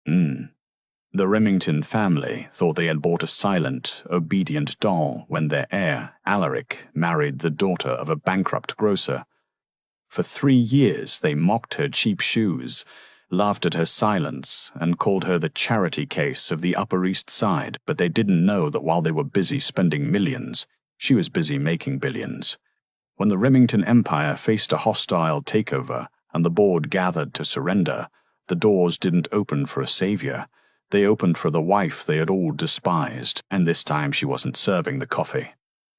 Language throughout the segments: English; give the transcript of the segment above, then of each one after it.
The Remington family thought they had bought a silent, obedient doll when their heir, Alaric, married the daughter of a bankrupt grocer. For 3 years they mocked her cheap shoes, laughed at her silence, and called her the charity case of the Upper East Side, but they didn't know that while they were busy spending millions, she was busy making billions. When the Remington empire faced a hostile takeover and the board gathered to surrender, the doors didn't open for a savior. They opened for the wife they had all despised, and this time she wasn't serving the coffee.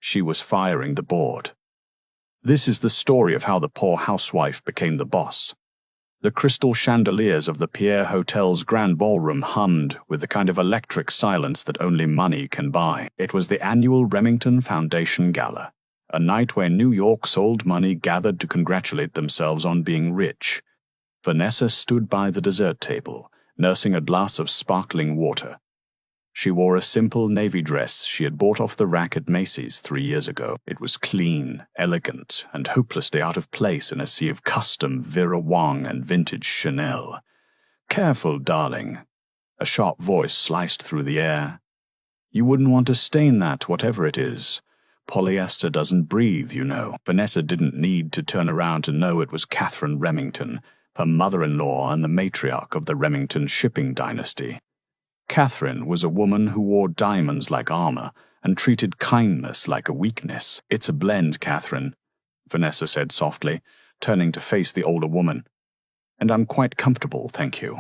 She was firing the board. This is the story of how the poor housewife became the boss. The crystal chandeliers of the Pierre Hotel's grand ballroom hummed with the kind of electric silence that only money can buy. It was the annual Remington Foundation Gala, a night where New York's old money gathered to congratulate themselves on being rich. Vanessa stood by the dessert table, nursing a glass of sparkling water. She wore a simple navy dress she had bought off the rack at Macy's 3 years ago. It was clean, elegant, and hopelessly out of place in a sea of custom Vera Wang and vintage Chanel. "Careful, darling." A sharp voice sliced through the air. "You wouldn't want to stain that, whatever it is. Polyester doesn't breathe, you know." Vanessa didn't need to turn around to know it was Catherine Remington, her mother-in-law and the matriarch of the Remington shipping dynasty. Catherine was a woman who wore diamonds like armor and treated kindness like a weakness. "It's a blend, Catherine," Vanessa said softly, turning to face the older woman. "And I'm quite comfortable, thank you."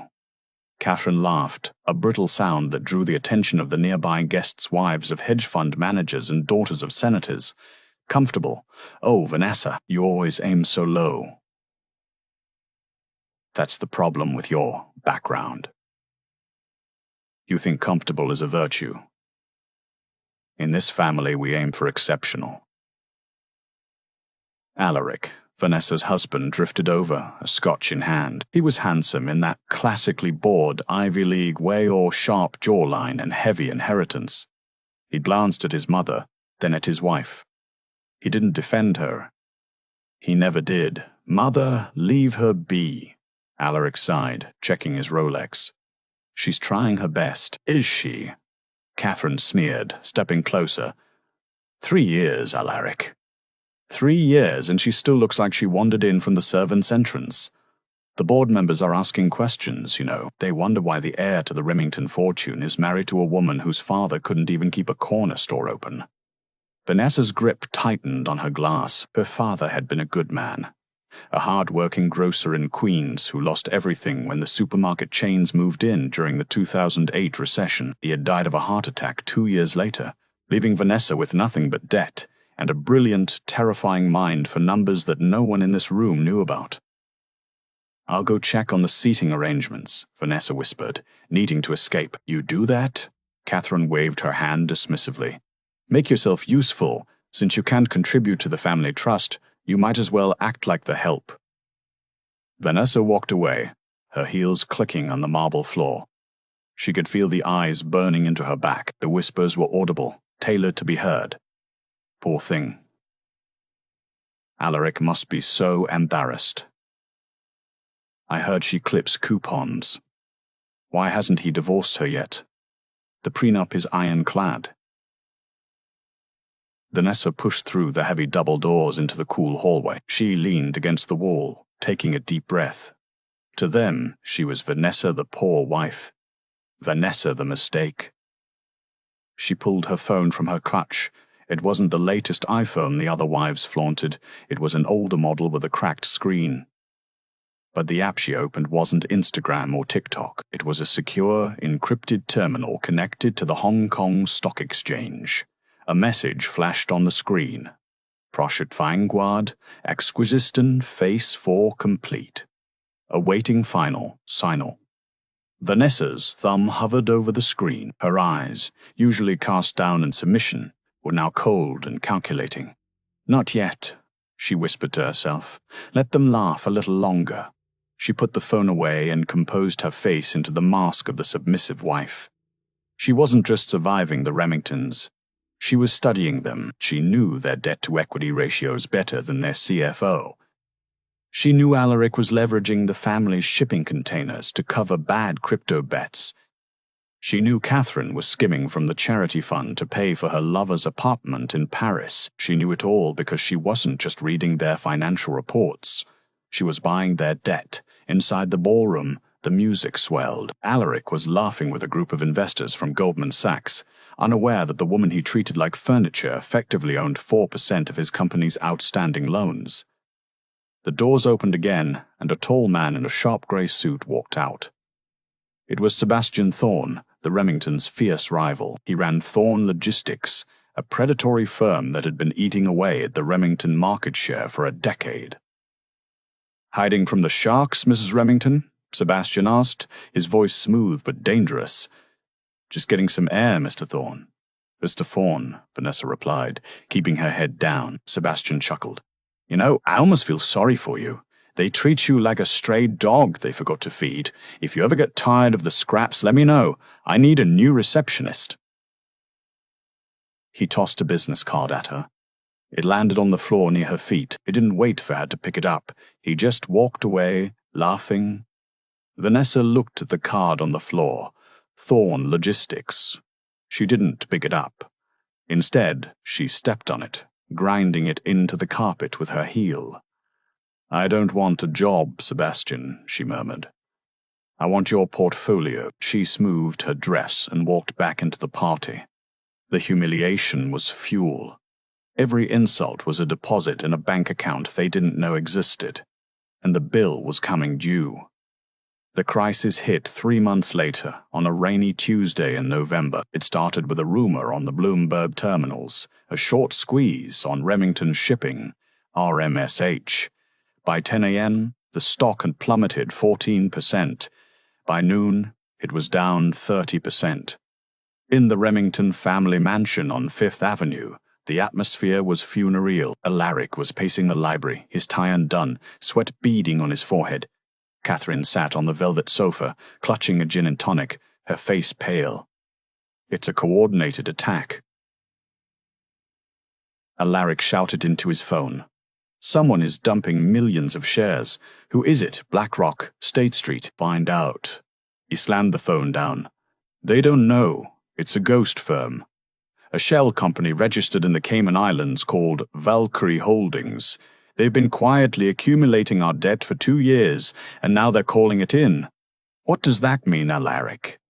Catherine laughed, a brittle sound that drew the attention of the nearby guests' wives of hedge fund managers and daughters of senators. "Comfortable? Oh, Vanessa, you always aim so low." That's the problem with your background. You think comfortable is a virtue. In this family, we aim for exceptional. Alaric, Vanessa's husband, drifted over, a scotch in hand. He was handsome in that classically bored Ivy League way, or sharp jawline and heavy inheritance. He glanced at his mother, then at his wife. He didn't defend her. He never did. "Mother, leave her be," Alaric sighed, checking his Rolex. "She's trying her best." "Is she?" Catherine sneered, stepping closer. 3 years, Alaric. 3 years, and she still looks like she wandered in from the servants' entrance. The board members are asking questions, you know. They wonder why the heir to the Remington fortune is married to a woman whose father couldn't even keep a corner store open. Vanessa's grip tightened on her glass. Her father had been a good man. A hard-working grocer in Queens who lost everything when the supermarket chains moved in during the 2008 recession. He had died of a heart attack 2 years later, leaving Vanessa with nothing but debt and a brilliant, terrifying mind for numbers that no one in this room knew about. "I'll go check on the seating arrangements," Vanessa whispered, needing to escape. "You do that?" Catherine waved her hand dismissively. "Make yourself useful. Since you can't contribute to the family trust, you might as well act like the help." Vanessa walked away, her heels clicking on the marble floor. She could feel the eyes burning into her back. The whispers were audible, tailored to be heard. Poor thing. Alaric must be so embarrassed. "I heard she clips coupons. Why hasn't he divorced her yet? The prenup is ironclad." Vanessa pushed through the heavy double doors into the cool hallway. She leaned against the wall, taking a deep breath. To them, she was Vanessa the poor wife. Vanessa the mistake. She pulled her phone from her clutch. It wasn't the latest iPhone the other wives flaunted. It was an older model with a cracked screen. But the app she opened wasn't Instagram or TikTok. It was a secure, encrypted terminal connected to the Hong Kong Stock Exchange. A message flashed on the screen. "Proschet Feinguard, Exquisisten Phase 4 complete. Awaiting final, signal." Vanessa's thumb hovered over the screen. Her eyes, usually cast down in submission, were now cold and calculating. "Not yet," she whispered to herself. "Let them laugh a little longer." She put the phone away and composed her face into the mask of the submissive wife. She wasn't just surviving the Remingtons. She was studying them. She knew their debt-to-equity ratios better than their CFO. She knew Alaric was leveraging the family's shipping containers to cover bad crypto bets. She knew Catherine was skimming from the charity fund to pay for her lover's apartment in Paris. She knew it all because she wasn't just reading their financial reports. She was buying their debt. Inside the ballroom, the music swelled. Alaric was laughing with a group of investors from Goldman Sachs, unaware that the woman he treated like furniture effectively owned 4% of his company's outstanding loans. The doors opened again, and a tall man in a sharp grey suit walked out. It was Sebastian Thorne, the Remingtons' fierce rival. He ran Thorne Logistics, a predatory firm that had been eating away at the Remington market share for a decade. "Hiding from the sharks, Mrs. Remington?" Sebastian asked, his voice smooth but dangerous. "Just getting some air, Mr. Thorne." "Mr. Thorne," Vanessa replied, keeping her head down. Sebastian chuckled. "You know, I almost feel sorry for you. They treat you like a stray dog they forgot to feed. If you ever get tired of the scraps, let me know. I need a new receptionist." He tossed a business card at her. It landed on the floor near her feet. He didn't wait for her to pick it up. He just walked away, laughing. Vanessa looked at the card on the floor. Thorne Logistics. She didn't pick it up. Instead, she stepped on it, grinding it into the carpet with her heel. "I don't want a job, Sebastian," she murmured. "I want your portfolio." She smoothed her dress and walked back into the party. The humiliation was fuel. Every insult was a deposit in a bank account they didn't know existed, and the bill was coming due. The crisis hit 3 months later, on a rainy Tuesday in November. It started with a rumor on the Bloomberg terminals, a short squeeze on Remington Shipping, RMSH. By 10 a.m., the stock had plummeted 14%. By noon, it was down 30%. In the Remington family mansion on Fifth Avenue, the atmosphere was funereal. Alaric was pacing the library, his tie undone, sweat beading on his forehead. Catherine sat on the velvet sofa, clutching a gin and tonic, her face pale. "It's a coordinated attack." Alaric shouted into his phone. "Someone is dumping millions of shares. Who is it? BlackRock, State Street. Find out." He slammed the phone down. "They don't know. It's a ghost firm. A shell company registered in the Cayman Islands called Valkyrie Holdings. They've been quietly accumulating our debt for 2 years, and now they're calling it in." "What does that mean, Alaric?"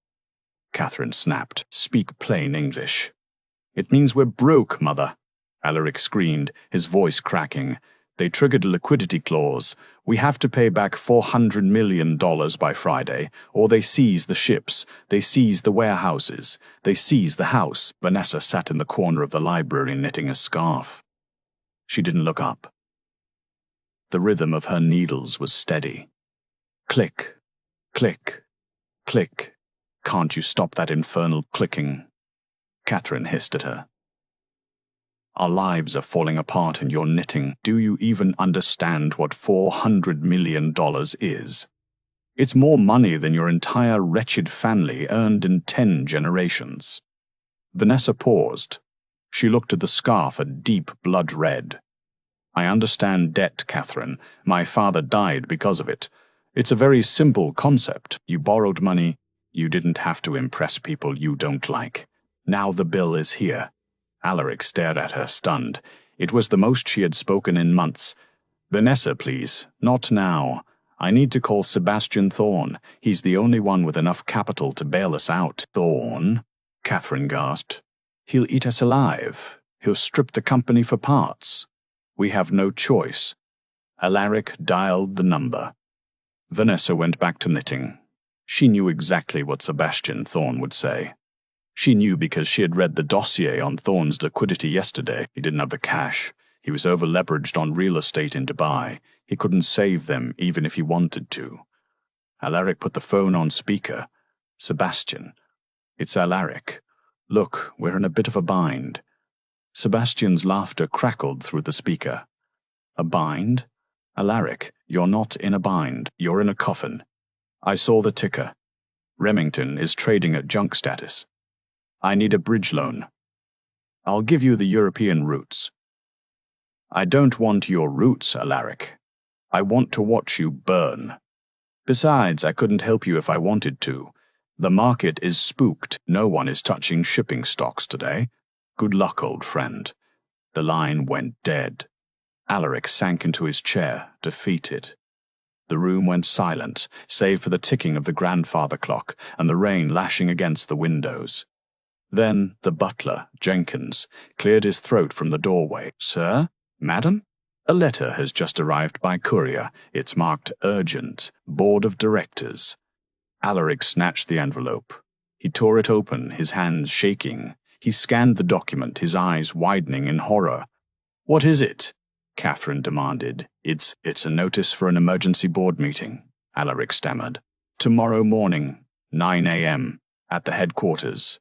Catherine snapped. "Speak plain English." "It means we're broke, Mother," Alaric screamed, his voice cracking. "They triggered a liquidity clause. We have to pay back $400 million by Friday, or they seize the ships, they seize the warehouses, they seize the house." Vanessa sat in the corner of the library knitting a scarf. She didn't look up. The rhythm of her needles was steady. Click, click, click. "Can't you stop that infernal clicking?" Catherine hissed at her. "Our lives are falling apart in your knitting. Do you even understand what $400 million is? It's more money than your entire wretched family earned in 10 generations." Vanessa paused. She looked at the scarf a deep blood red. "I understand debt, Catherine. My father died because of it. It's a very simple concept. You borrowed money. You didn't have to impress people you don't like. Now the bill is here." Alaric stared at her, stunned. It was the most she had spoken in months. "Vanessa, please. Not now. I need to call Sebastian Thorne. He's the only one with enough capital to bail us out." "Thorne?" Catherine gasped. "He'll eat us alive. He'll strip the company for parts. We have no choice." Alaric dialed the number. Vanessa went back to knitting. She knew exactly what Sebastian Thorne would say. She knew because she had read the dossier on Thorne's liquidity yesterday. He didn't have the cash. He was over-leveraged on real estate in Dubai. He couldn't save them even if he wanted to. Alaric put the phone on speaker. "Sebastian." "It's Alaric. Look, we're in a bit of a bind." Sebastian's laughter crackled through the speaker. "A bind? Alaric, you're not in a bind. You're in a coffin. I saw the ticker. Remington is trading at junk status. I need a bridge loan. I'll give you the European routes." "I don't want your routes, Alaric." I want to watch you burn. Besides, I couldn't help you if I wanted to. The market is spooked. No one is touching shipping stocks today. Good luck, old friend." The line went dead. Alaric sank into his chair, defeated. The room went silent, save for the ticking of the grandfather clock and the rain lashing against the windows. Then the butler, Jenkins, cleared his throat from the doorway. "Sir? Madam? A letter has just arrived by courier. It's marked urgent. Board of Directors." Alaric snatched the envelope. He tore it open, his hands shaking. He scanned the document, his eyes widening in horror. "What is it?" Catherine demanded. It's a notice for an emergency board meeting," Alaric stammered. "Tomorrow morning, 9 a.m., at the headquarters."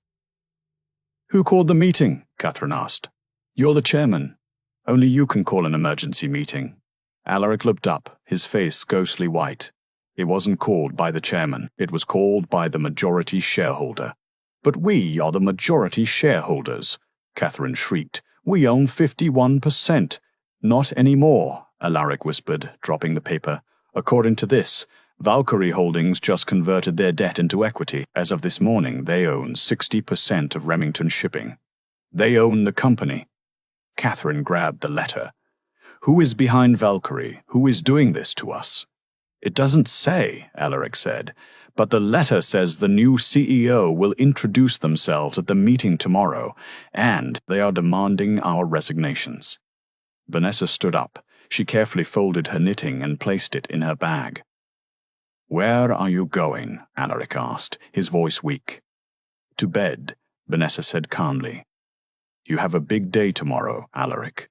"Who called the meeting?" Catherine asked. "You're the chairman. Only you can call an emergency meeting." Alaric looked up, his face ghostly white. "It wasn't called by the chairman. It was called by the majority shareholder." "But we are the majority shareholders," Catherine shrieked. "We own 51%. "Not anymore," Alaric whispered, dropping the paper. "According to this, Valkyrie Holdings just converted their debt into equity. As of this morning, they own 60% of Remington Shipping. They own the company." Catherine grabbed the letter. "Who is behind Valkyrie? Who is doing this to us?" "It doesn't say," Alaric said, "but the letter says the new CEO will introduce themselves at the meeting tomorrow, and they are demanding our resignations." Vanessa stood up. She carefully folded her knitting and placed it in her bag. "Where are you going?" Alaric asked, his voice weak. "To bed," Vanessa said calmly. "You have a big day tomorrow, Alaric.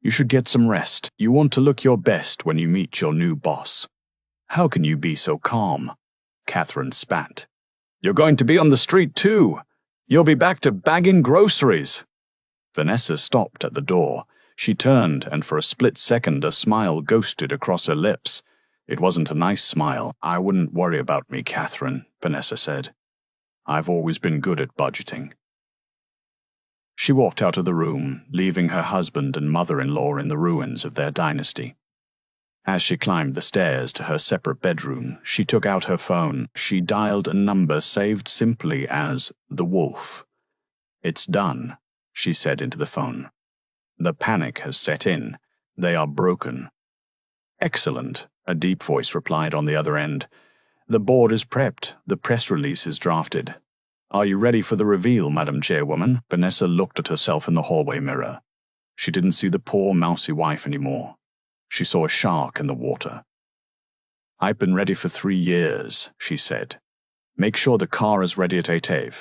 You should get some rest. You want to look your best when you meet your new boss." "How can you be so calm?" Catherine spat. "You're going to be on the street too. You'll be back to bagging groceries." Vanessa stopped at the door. She turned, and for a split second a smile ghosted across her lips. It wasn't a nice smile. "I wouldn't worry about me, Catherine," Vanessa said. "I've always been good at budgeting." She walked out of the room, leaving her husband and mother-in-law in the ruins of their dynasty. As she climbed the stairs to her separate bedroom, she took out her phone. She dialed a number saved simply as The Wolf. "It's done," she said into the phone. "The panic has set in. They are broken." "Excellent," a deep voice replied on the other end. "The board is prepped. The press release is drafted." "Are you ready for the reveal, Madam Chairwoman?" Vanessa looked at herself in the hallway mirror. She didn't see the poor, mousy wife anymore. She saw a shark in the water. "I've been ready for 3 years," she said. "Make sure the car is ready at 8 a.m.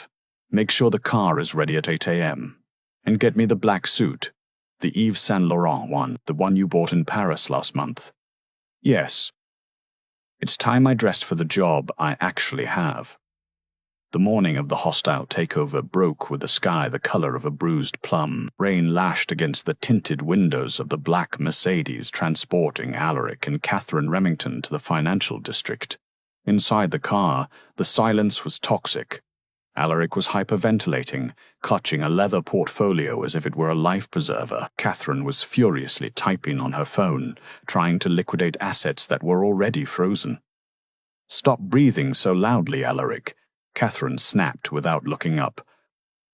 Make sure the car is ready at 8 a.m. And get me the black suit. The Yves Saint Laurent one, the one you bought in Paris last month." "Yes." "It's time I dressed for the job I actually have." The morning of the hostile takeover broke with the sky the color of a bruised plum. Rain lashed against the tinted windows of the black Mercedes transporting Alaric and Catherine Remington to the financial district. Inside the car, the silence was toxic. Alaric was hyperventilating, clutching a leather portfolio as if it were a life preserver. Catherine was furiously typing on her phone, trying to liquidate assets that were already frozen. "Stop breathing so loudly, Alaric," Catherine snapped without looking up.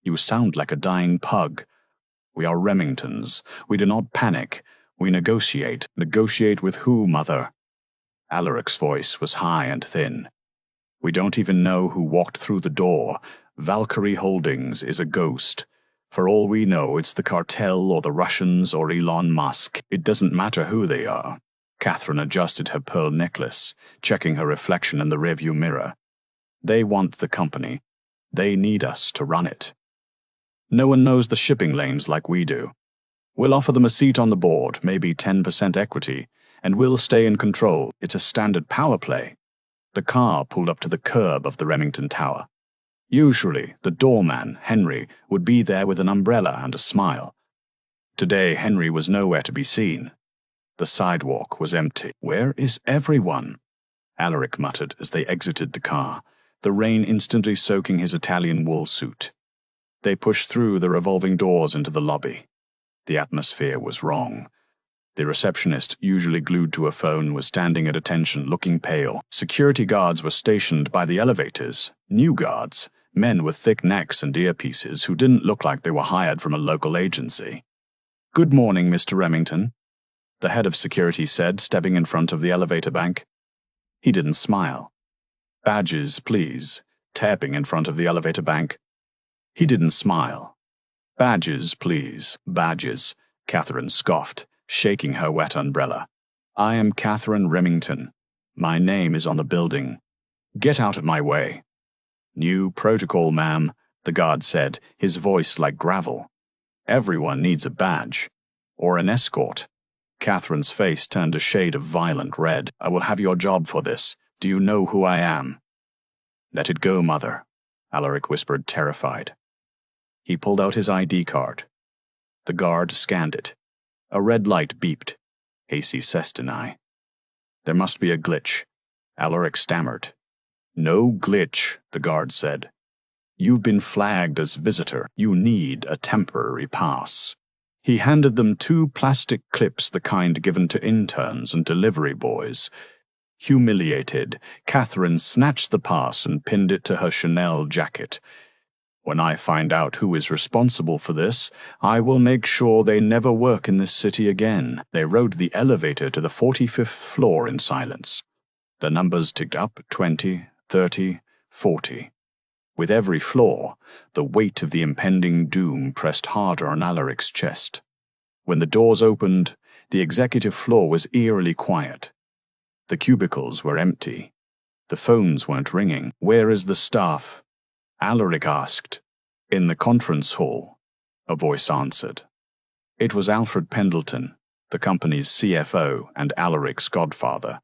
"You sound like a dying pug. We are Remingtons. We do not panic. We negotiate. Negotiate with who, mother?" Alaric's voice was high and thin. "We don't even know who walked through the door. Valkyrie Holdings is a ghost. For all we know, it's the cartel or the Russians or Elon Musk. It doesn't matter who they are." Catherine adjusted her pearl necklace, checking her reflection in the rearview mirror. "They want the company. They need us to run it. No one knows the shipping lanes like we do. We'll offer them a seat on the board, maybe 10% equity, and we'll stay in control. It's a standard power play." The car pulled up to the curb of the Remington Tower. Usually, the doorman, Henry, would be there with an umbrella and a smile. Today, Henry was nowhere to be seen. The sidewalk was empty. "Where is everyone?" Alaric muttered as they exited the car, the rain instantly soaking his Italian wool suit. They pushed through the revolving doors into the lobby. The atmosphere was wrong. The receptionist, usually glued to a phone, was standing at attention, looking pale. Security guards were stationed by the elevators. New guards, men with thick necks and earpieces who didn't look like they were hired from a local agency. "Good morning, Mr. Remington," the head of security said, stepping in front of the elevator bank. He didn't smile. "Badges, please," tapping in front of the elevator bank. He didn't smile. "Badges, please, badges," Catherine scoffed, shaking her wet umbrella. "I am Catherine Remington. My name is on the building. Get out of my way." "New protocol, ma'am," the guard said, his voice like gravel. "Everyone needs a badge. Or an escort." Catherine's face turned a shade of violent red. "I will have your job for this. Do you know who I am?" "Let it go, mother," Alaric whispered, terrified. He pulled out his ID card. The guard scanned it. A red light beeped. Hasty Sestini. "There must be a glitch," Alaric stammered. "No glitch," the guard said. "You've been flagged as visitor. You need a temporary pass." He handed them 2 plastic clips, the kind given to interns and delivery boys. Humiliated, Catherine snatched the pass and pinned it to her Chanel jacket. "When I find out who is responsible for this, I will make sure they never work in this city again." They rode the elevator to the 45th floor in silence. The numbers ticked up, 20, 30, 40. With every floor, the weight of the impending doom pressed harder on Alaric's chest. When the doors opened, the executive floor was eerily quiet. The cubicles were empty. The phones weren't ringing. "Where is the staff?" Alaric asked. "In the conference hall," a voice answered. It was Alfred Pendleton, the company's CFO and Alaric's godfather.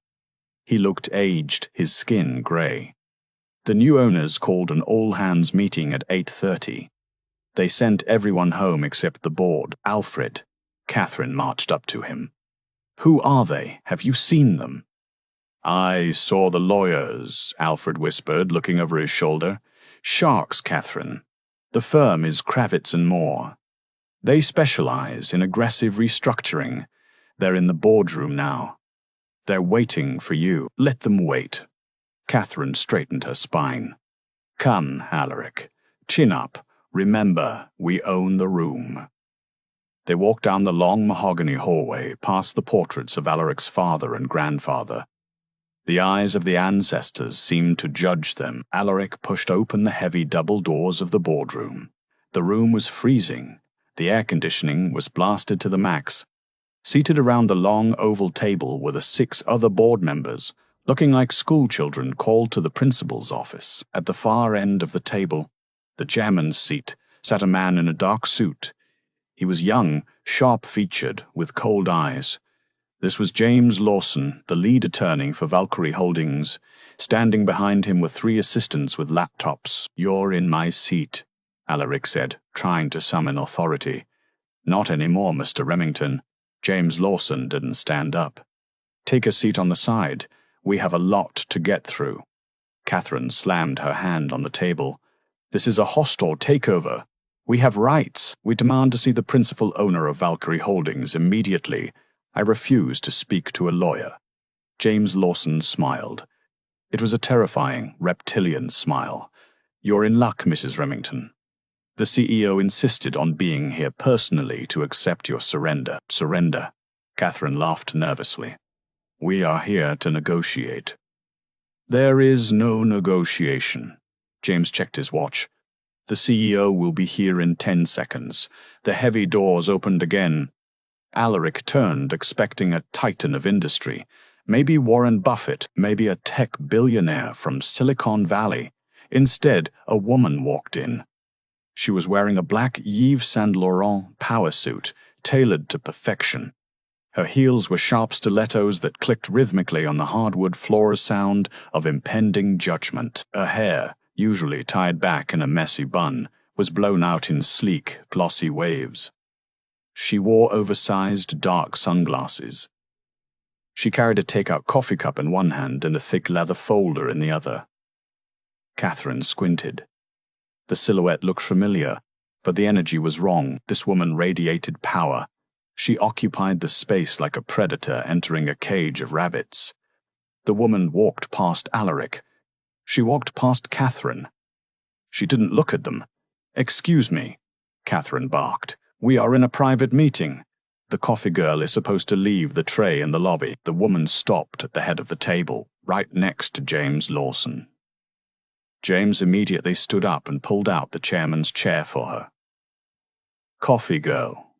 He looked aged, his skin grey. The new owners called an all-hands meeting at 8:30. They sent everyone home except the board. "Alfred," Catherine marched up to him. "Who are they? Have you seen them?" "I saw the lawyers," Alfred whispered, looking over his shoulder. "Sharks, Catherine. The firm is Kravitz and Moore. They specialize in aggressive restructuring. They're in the boardroom now. They're waiting for you. Let them wait." Catherine straightened her spine. "Come, Alaric. Chin up. Remember, we own the room." They walked down the long mahogany hallway, past the portraits of Alaric's father and grandfather. The eyes of the ancestors seemed to judge them. Alaric pushed open the heavy double doors of the boardroom. The room was freezing. The air conditioning was blasted to the max. Seated around the long oval table were the 6 other board members, looking like schoolchildren called to the principal's office. At the far end of the table, the chairman's seat, sat a man in a dark suit. He was young, sharp-featured, with cold eyes. This was James Lawson, the lead attorney for Valkyrie Holdings. Standing behind him were 3 assistants with laptops. "You're in my seat," Alaric said, trying to summon authority. "Not anymore, Mr. Remington." James Lawson didn't stand up. "Take a seat on the side. We have a lot to get through." Catherine slammed her hand on the table. "This is a hostile takeover. We have rights. We demand to see the principal owner of Valkyrie Holdings immediately. I refuse to speak to a lawyer." James Lawson smiled. It was a terrifying, reptilian smile. "You're in luck, Mrs. Remington. The CEO insisted on being here personally to accept your surrender." "Surrender?" Catherine laughed nervously. "We are here to negotiate." "There is no negotiation." James checked his watch. "The CEO will be here in 10 seconds. The heavy doors opened again. Alaric turned, expecting a titan of industry. Maybe Warren Buffett, maybe a tech billionaire from Silicon Valley. Instead, a woman walked in. She was wearing a black Yves Saint Laurent power suit, tailored to perfection. Her heels were sharp stilettos that clicked rhythmically on the hardwood floor, sound of impending judgment. Her hair, usually tied back in a messy bun, was blown out in sleek, glossy waves. She wore oversized, dark sunglasses. She carried a take-out coffee cup in one hand and a thick leather folder in the other. Catherine squinted. The silhouette looked familiar, but the energy was wrong. This woman radiated power. She occupied the space like a predator entering a cage of rabbits. The woman walked past Alaric. She walked past Catherine. She didn't look at them. "Excuse me," Catherine barked. "We are in a private meeting. The coffee girl is supposed to leave the tray in the lobby." The woman stopped at the head of the table, right next to James Lawson. James immediately stood up and pulled out the chairman's chair for her. "Coffee girl,"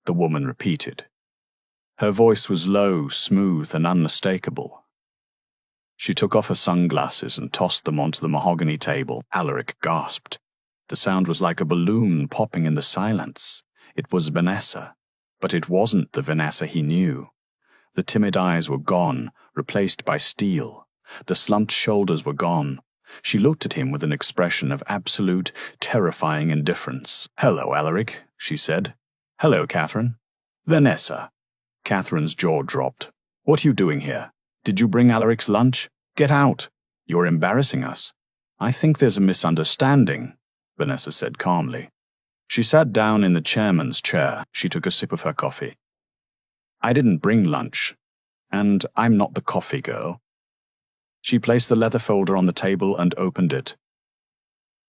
the woman repeated. Her voice was low, smooth, and unmistakable. She took off her sunglasses and tossed them onto the mahogany table. Alaric gasped. The sound was like a balloon popping in the silence. It was Vanessa, but it wasn't the Vanessa he knew. The timid eyes were gone, replaced by steel. The slumped shoulders were gone. She looked at him with an expression of absolute, terrifying indifference. "Hello, Alaric," she said. "Hello, Catherine." "Vanessa." Catherine's jaw dropped. "What are you doing here? Did you bring Alaric's lunch? Get out. You're embarrassing us." "I think there's a misunderstanding," Vanessa said calmly. She sat down in the chairman's chair. She took a sip of her coffee. "I didn't bring lunch, and I'm not the coffee girl." She placed the leather folder on the table and opened it.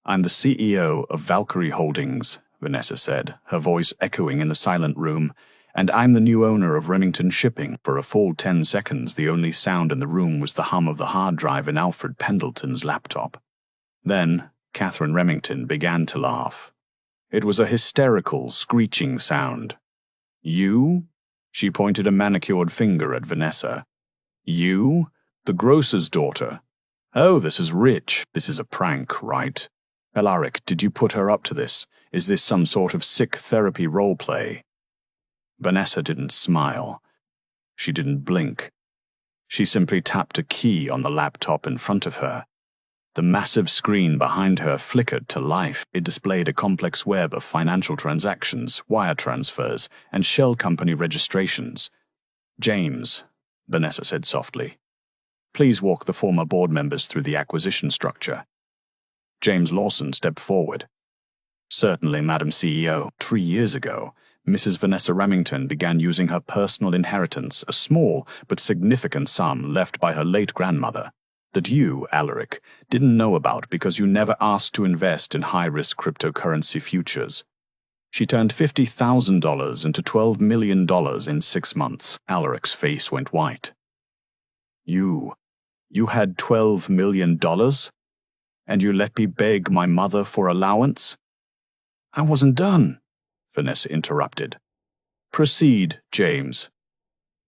"I'm the CEO of Valkyrie Holdings," Vanessa said, her voice echoing in the silent room. "And I'm the new owner of Remington Shipping." For a full 10 seconds, the only sound in the room was the hum of the hard drive in Alfred Pendleton's laptop. Then Catherine Remington began to laugh. It was a hysterical, screeching sound. "You?" She pointed a manicured finger at Vanessa. "You? The grocer's daughter? Oh, this is rich. This is a prank, right? Alaric, did you put her up to this? Is this some sort of sick therapy role play?" Vanessa didn't smile. She didn't blink. She simply tapped a key on the laptop in front of her. The massive screen behind her flickered to life. It displayed a complex web of financial transactions, wire transfers, and shell company registrations. "James," Vanessa said softly, "please walk the former board members through the acquisition structure." James Lawson stepped forward. "Certainly, Madam CEO. 3 years ago, Mrs. Vanessa Remington began using her personal inheritance, a small but significant sum left by her late grandmother, that you, Alaric, didn't know about because you never asked to invest in high-risk cryptocurrency futures. She turned $50,000 into $12 million in 6 months." Alaric's face went white. You had $12 million? And you let me beg my mother for allowance?" "I wasn't done," Vanessa interrupted. "Proceed, James."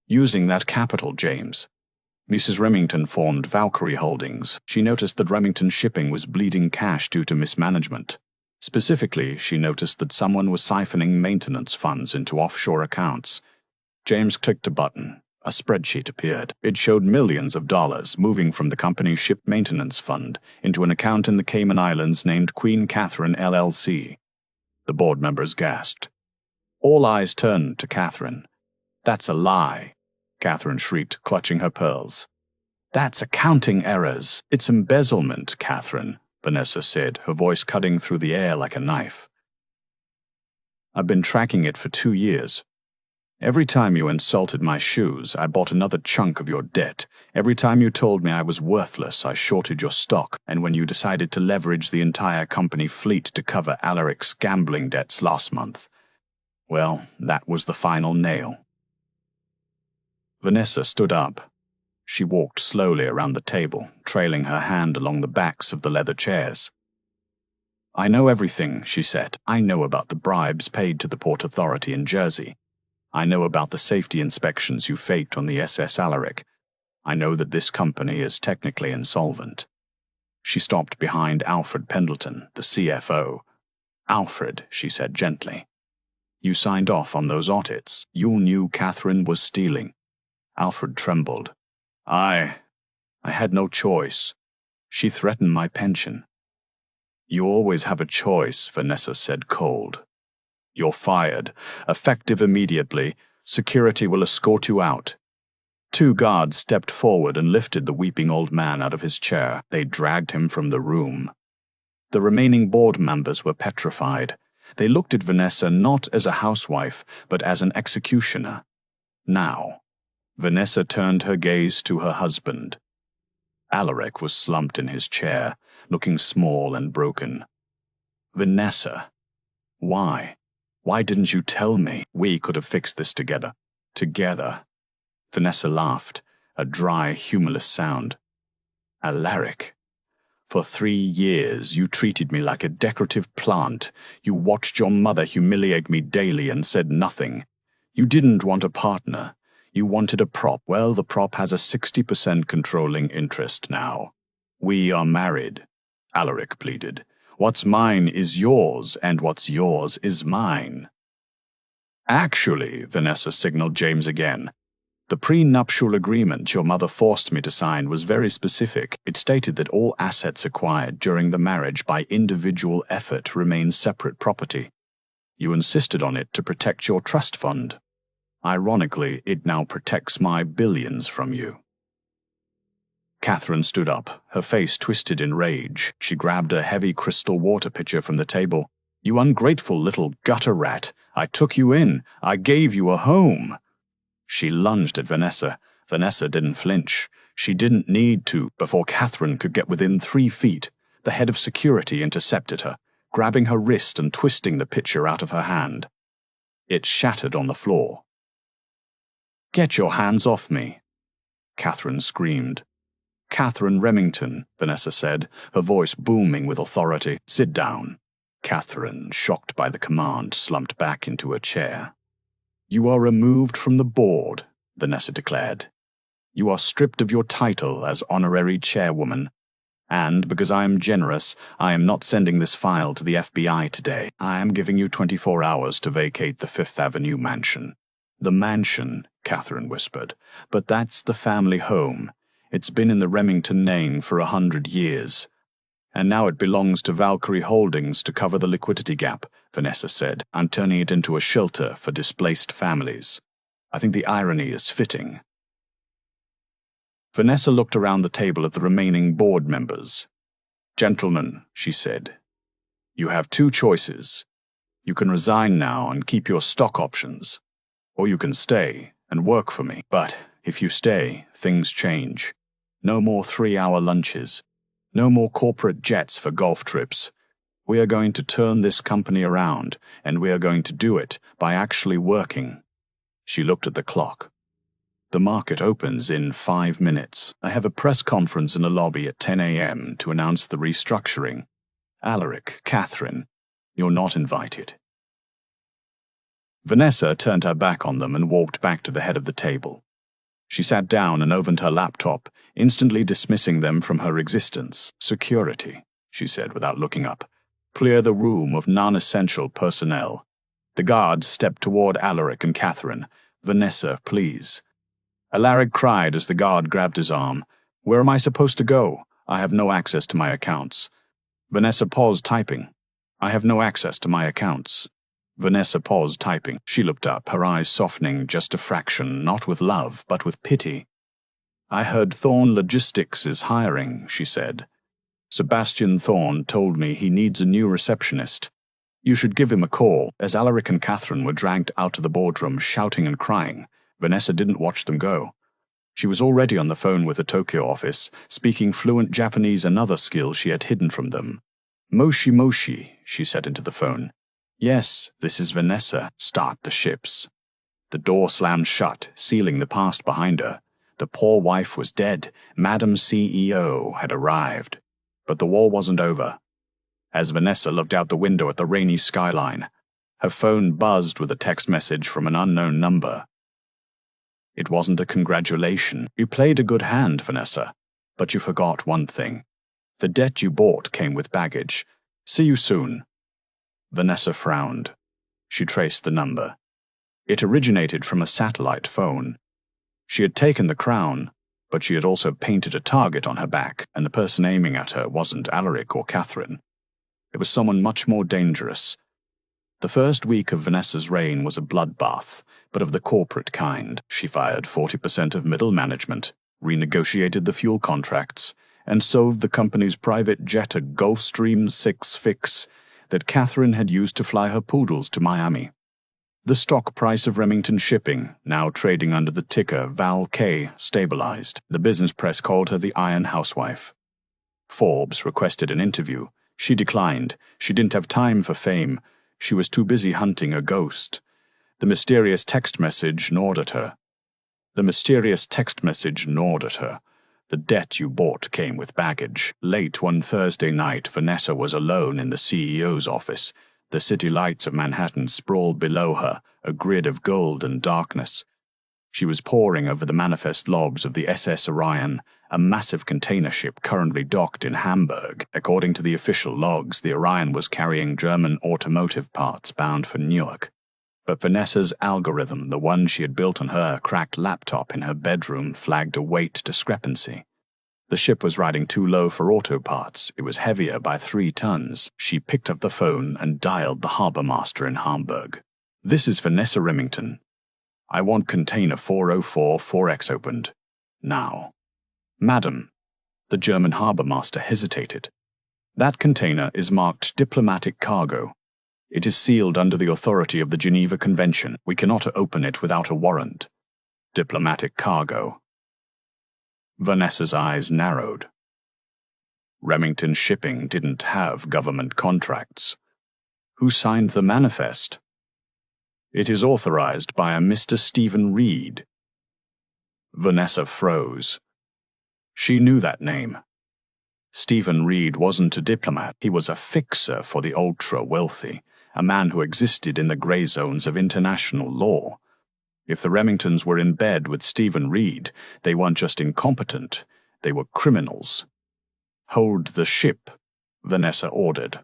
"Using that capital, James, Mrs. Remington formed Valkyrie Holdings. She noticed that Remington Shipping was bleeding cash due to mismanagement. Specifically, she noticed that someone was siphoning maintenance funds into offshore accounts." James clicked a button. A spreadsheet appeared. It showed millions of dollars moving from the company's ship maintenance fund into an account in the Cayman Islands named Queen Catherine LLC. The board members gasped. All eyes turned to Catherine. "That's a lie," Catherine shrieked, clutching her pearls. "That's accounting errors. It's embezzlement, Catherine," Vanessa said, her voice cutting through the air like a knife. "I've been tracking it for 2 years. Every time you insulted my shoes, I bought another chunk of your debt. Every time you told me I was worthless, I shorted your stock. And when you decided to leverage the entire company fleet to cover Alaric's gambling debts last month, well, that was the final nail." Vanessa stood up. She walked slowly around the table, trailing her hand along the backs of the leather chairs. "I know everything," she said. "I know about the bribes paid to the Port Authority in Jersey. I know about the safety inspections you faked on the SS Alaric. I know that this company is technically insolvent." She stopped behind Alfred Pendleton, the CFO. "Alfred," she said gently, "you signed off on those audits. You knew Catherine was stealing." Alfred trembled. I had no choice. She threatened my pension." "You always have a choice," Vanessa said cold. "You're fired. Effective immediately. Security will escort you out." 2 guards stepped forward and lifted the weeping old man out of his chair. They dragged him from the room. The remaining board members were petrified. They looked at Vanessa not as a housewife, but as an executioner. Now, Vanessa turned her gaze to her husband. Alaric was slumped in his chair, looking small and broken. Vanessa, why? Why didn't you tell me? We could have fixed this together. Together. Vanessa laughed, a dry, humorless sound. Alaric, for 3 years you treated me like a decorative plant. You watched your mother humiliate me daily and said nothing. You didn't want a partner. You wanted a prop. Well, the prop has a 60% controlling interest now. We are married, Alaric pleaded. What's mine is yours, and what's yours is mine. Actually, Vanessa signaled James again. The prenuptial agreement your mother forced me to sign was very specific. It stated that all assets acquired during the marriage by individual effort remain separate property. You insisted on it to protect your trust fund. Ironically, it now protects my billions from you. Catherine stood up, her face twisted in rage. She grabbed a heavy crystal water pitcher from the table. You ungrateful little gutter rat. I took you in. I gave you a home. She lunged at Vanessa. Vanessa didn't flinch. She didn't need to. Before Catherine could get within 3 feet, the head of security intercepted her, grabbing her wrist and twisting the pitcher out of her hand. It shattered on the floor. Get your hands off me, Catherine screamed. Catherine Remington, Vanessa said, her voice booming with authority. Sit down. Catherine, shocked by the command, slumped back into her chair. You are removed from the board, Vanessa declared. You are stripped of your title as honorary chairwoman. And because I am generous, I am not sending this file to the FBI today. I am giving you 24 hours to vacate the Fifth Avenue mansion. The mansion, Catherine whispered, but that's the family home. It's been in the Remington name for 100 years. And now it belongs to Valkyrie Holdings to cover the liquidity gap, Vanessa said. I'm turning it into a shelter for displaced families. I think the irony is fitting. Vanessa looked around the table at the remaining board members. Gentlemen, she said, you have 2 choices. You can resign now and keep your stock options, or you can stay and work for me. But if you stay, things change. No more 3-hour lunches. No more corporate jets for golf trips. We are going to turn this company around, and we are going to do it by actually working. She looked at the clock. The market opens in 5 minutes. I have a press conference in the lobby at 10 a.m. to announce the restructuring. Alaric, Catherine, you're not invited. Vanessa turned her back on them and walked back to the head of the table. She sat down and opened her laptop, instantly dismissing them from her existence. Security, she said without looking up. Clear the room of non-essential personnel. The guards stepped toward Alaric and Catherine. Vanessa, please. Alaric cried as the guard grabbed his arm. Where am I supposed to go? I have no access to my accounts. Vanessa paused typing. I have no access to my accounts. Vanessa paused typing. She looked up, her eyes softening just a fraction, not with love, but with pity. I heard Thorne Logistics is hiring, she said. Sebastian Thorne told me he needs a new receptionist. You should give him a call. As Alaric and Catherine were dragged out of the boardroom, shouting and crying, Vanessa didn't watch them go. She was already on the phone with the Tokyo office, speaking fluent Japanese, another skill she had hidden from them. Moshi Moshi, she said into the phone. Yes, this is Vanessa. Start the ships. The door slammed shut, sealing the past behind her. The poor wife was dead. Madam CEO had arrived. But the war wasn't over. As Vanessa looked out the window at the rainy skyline, her phone buzzed with a text message from an unknown number. It wasn't a congratulation. You played a good hand, Vanessa, but you forgot one thing. The debt you bought came with baggage. See you soon. Vanessa frowned. She traced the number. It originated from a satellite phone. She had taken the crown, but she had also painted a target on her back, and the person aiming at her wasn't Alaric or Catherine. It was someone much more dangerous. The first week of Vanessa's reign was a bloodbath, but of the corporate kind. She fired 40% of middle management, renegotiated the fuel contracts, and sold the company's private jet a Gulfstream 6 fix. that Catherine had used to fly her poodles to Miami. The stock price of Remington Shipping, now trading under the ticker VAL-K, stabilized. The business press called her the Iron Housewife. Forbes requested an interview. She declined. She didn't have time for fame. She was too busy hunting a ghost. The mysterious text message gnawed at her. The debt you bought came with baggage. Late one Thursday night, Vanessa was alone in the CEO's office. The city lights of Manhattan sprawled below her, a grid of gold and darkness. She was poring over the manifest logs of the SS Orion, a massive container ship currently docked in Hamburg. According to the official logs, the Orion was carrying German automotive parts bound for Newark. But Vanessa's algorithm, the one she had built on her cracked laptop in her bedroom, flagged a weight discrepancy. The ship was riding too low for auto parts. It was heavier by 3 tons. She picked up the phone and dialed the harbor master in Hamburg. "This is Vanessa Remington. I want container 404 4X opened. Now." "Madam," the German harbor master hesitated. "That container is marked diplomatic cargo. It is sealed under the authority of the Geneva Convention. We cannot open it without a warrant." "Diplomatic cargo." Vanessa's eyes narrowed. Remington Shipping didn't have government contracts. Who signed the manifest? "It is authorized by a Mr. Stephen Reed." Vanessa froze. She knew that name. Stephen Reed wasn't a diplomat. He was a fixer for the ultra-wealthy, a man who existed in the gray zones of international law. If the Remingtons were in bed with Stephen Reed, they weren't just incompetent, they were criminals. "Hold the ship," Vanessa ordered.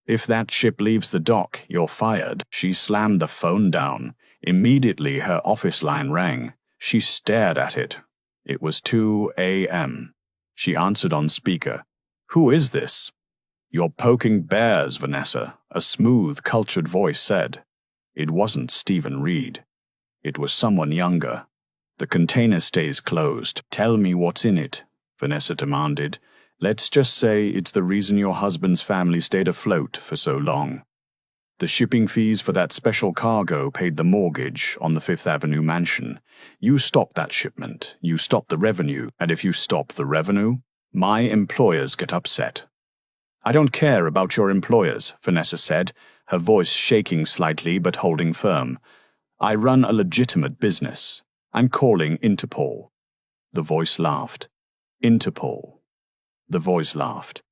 "If that ship leaves the dock, you're fired." She slammed the phone down. Immediately her office line rang. She stared at it. It was 2 a.m. She answered on speaker. "Who is this?" "You're poking bears, Vanessa," a smooth, cultured voice said. It wasn't Stephen Reed. It was someone younger. "The container stays closed. Tell me what's in it," Vanessa demanded. "Let's just say it's the reason your husband's family stayed afloat for so long. The shipping fees for that special cargo paid the mortgage on the Fifth Avenue mansion. You stop that shipment, you stop the revenue, and if you stop the revenue, my employers get upset." "I don't care about your employers," Vanessa said, her voice shaking slightly but holding firm. "I run a legitimate business. I'm calling Interpol." The voice laughed. "Interpol." The voice laughed.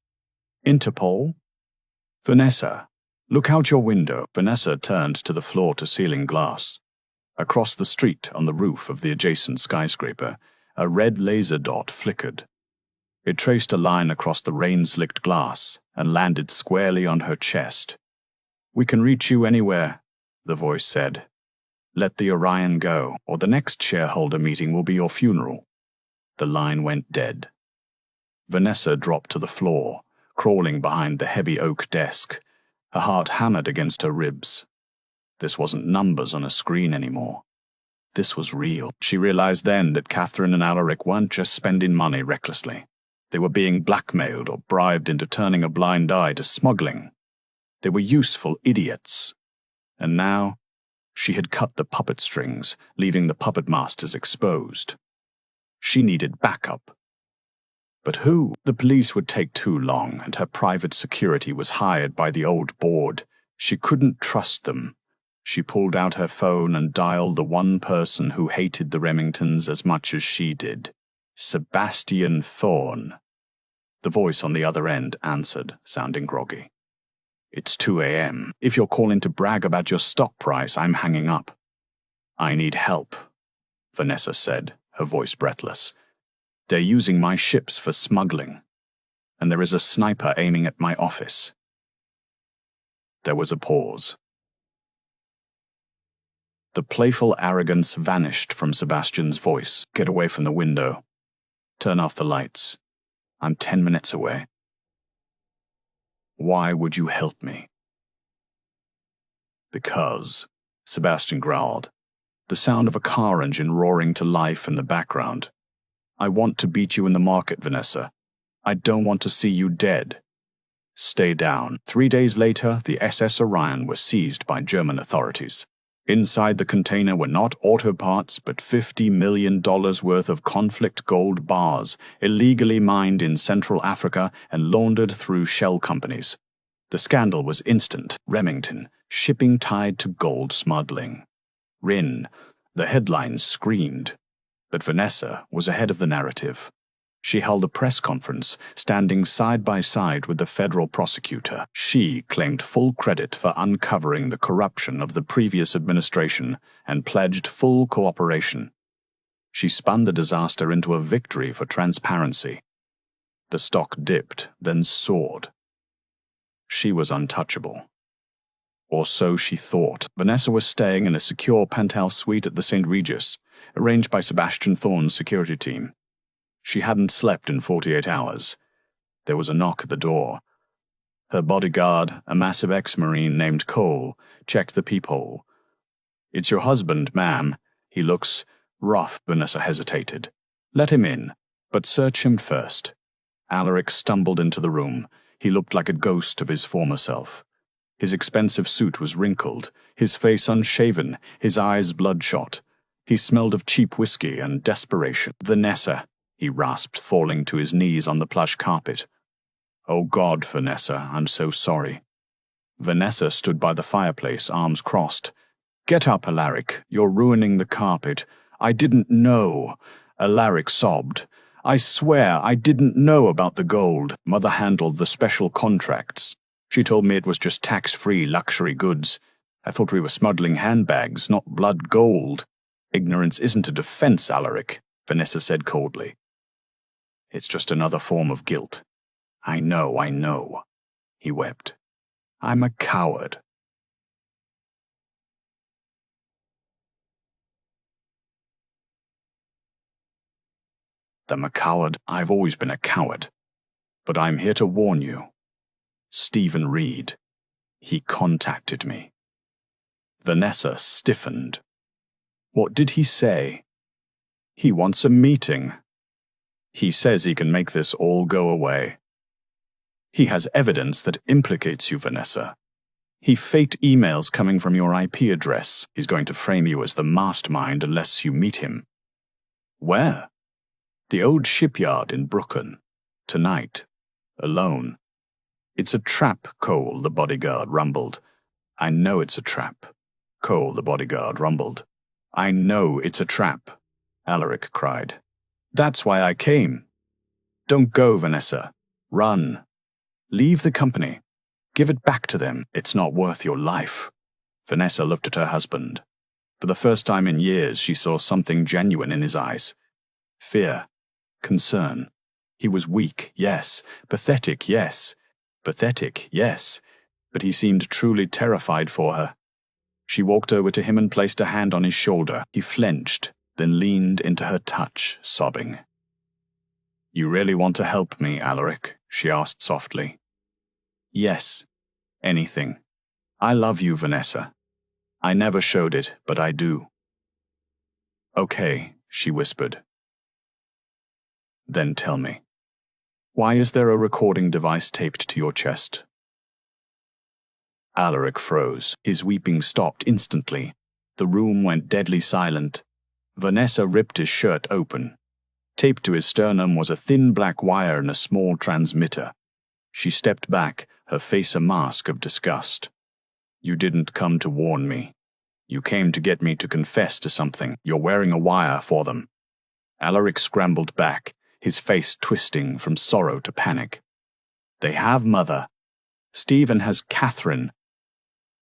"Interpol?" "Vanessa, look out your window." Vanessa turned to the floor-to-ceiling glass. Across the street, on the roof of the adjacent skyscraper, a red laser dot flickered. It traced a line across the rain-slicked glass and landed squarely on her chest. "We can reach you anywhere," the voice said. "Let the Orion go, or the next shareholder meeting will be your funeral." The line went dead. Vanessa dropped to the floor, crawling behind the heavy oak desk. Her heart hammered against her ribs. This wasn't numbers on a screen anymore. This was real. She realized then that Catherine and Alaric weren't just spending money recklessly. They were being blackmailed or bribed into turning a blind eye to smuggling. They were useful idiots. And now, she had cut the puppet strings, leaving the puppet masters exposed. She needed backup. But who? The police would take too long, and her private security was hired by the old board. She couldn't trust them. She pulled out her phone and dialed the one person who hated the Remingtons as much as she did. Sebastian Thorne. The voice on the other end answered, sounding groggy. "It's 2 a.m. If you're calling to brag about your stock price, I'm hanging up." "I need help," Vanessa said, her voice breathless. "They're using my ships for smuggling, and there is a sniper aiming at my office." There was a pause. The playful arrogance vanished from Sebastian's voice. "Get away from the window. Turn off the lights. I'm 10 minutes away." "Why would you help me?" "Because," Sebastian growled, the sound of a car engine roaring to life in the background. "I want to beat you in the market, Vanessa. I don't want to see you dead." Stay down. 3 days later, the SS Orion was seized by German authorities. Inside the container were not auto parts, but $50 million worth of conflict gold bars, illegally mined in Central Africa and laundered through shell companies. The scandal was instant. Remington, shipping tied to gold smuggling. Rin, the headlines screamed. But Vanessa was ahead of the narrative. She held a press conference, standing side by side with the federal prosecutor. She claimed full credit for uncovering the corruption of the previous administration and pledged full cooperation. She spun the disaster into a victory for transparency. The stock dipped, then soared. She was untouchable. Or so she thought. Vanessa was staying in a secure penthouse suite at the St. Regis, arranged by Sebastian Thorne's security team. She hadn't slept in 48 hours. There was a knock at the door. Her bodyguard, a massive ex-Marine named Cole, checked the peephole. "It's your husband, ma'am. He looks rough." Vanessa hesitated. "Let him in, but search him first." Alaric stumbled into the room. He looked like a ghost of his former self. His expensive suit was wrinkled, his face unshaven, his eyes bloodshot. He smelled of cheap whiskey and desperation. "Vanessa," he rasped, falling to his knees on the plush carpet. "Oh God, Vanessa, I'm so sorry." Vanessa stood by the fireplace, arms crossed. "Get up, Alaric. You're ruining the carpet. I didn't know." Alaric sobbed. "I swear I didn't know about the gold. Mother handled the special contracts. She told me it was just tax-free luxury goods. I thought we were smuggling handbags, not blood gold." "Ignorance isn't a defense, Alaric," Vanessa said coldly. "It's just another form of guilt." I know," he wept. "I'm a coward." "I'm a coward. I've always been a coward. But I'm here to warn you. Stephen Reed. He contacted me." Vanessa stiffened. "What did he say?" "He wants a meeting. He says he can make this all go away. He has evidence that implicates you, Vanessa. He faked emails coming from your IP address. He's going to frame you as the mastermind unless you meet him." "Where?" "The old shipyard in Brooklyn. Tonight. Alone." "It's a trap, Cole," the bodyguard rumbled. "I know it's a trap." Cole, the bodyguard, rumbled. "I know it's a trap," Alaric cried. "That's why I came." "Don't go, Vanessa. Run. Leave the company. Give it back to them. It's not worth your life." Vanessa looked at her husband. For the first time in years, she saw something genuine in his eyes. Fear. Concern. He was weak, yes. Pathetic, yes. Pathetic, yes. But he seemed truly terrified for her. She walked over to him and placed a hand on his shoulder. He flinched, then leaned into her touch, sobbing. "You really want to help me, Alaric?" she asked softly. "Yes. Anything. I love you, Vanessa. I never showed it, but I do." "Okay," she whispered. "Then tell me. Why is there a recording device taped to your chest?" Alaric froze. His weeping stopped instantly. The room went deadly silent. Vanessa ripped his shirt open. Taped to his sternum was a thin black wire and a small transmitter. She stepped back, her face a mask of disgust. "You didn't come to warn me. You came to get me to confess to something. You're wearing a wire for them." Alaric scrambled back, his face twisting from sorrow to panic. "They have Mother. Stephen has Catherine.